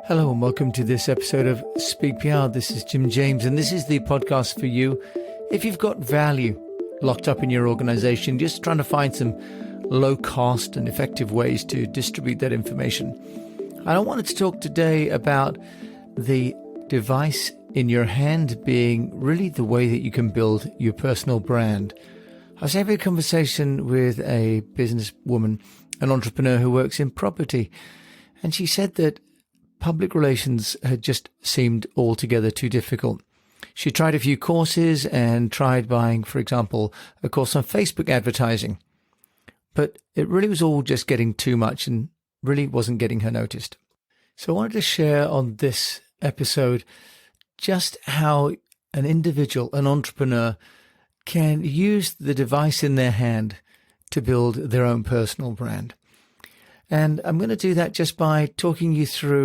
Hello and welcome to this episode of Speak PR. This is Jim James, and this is the podcast for you if you've got value locked up in your organization, just trying to find some low cost and effective ways to distribute that information. I wanted to talk today about the device in your hand being really the way that you can build your personal brand. I was having a conversation with a businesswoman, an entrepreneur who works in property, and she said that public relations had just seemed altogether too difficult. She tried a few courses and tried buying, for example, a course on Facebook advertising. But it really was all just getting too much and really wasn't getting her noticed. So I wanted to share on this episode just how an individual, an entrepreneur, can use the device in their hand to build their own personal brand. And I'm going to do that just by talking you through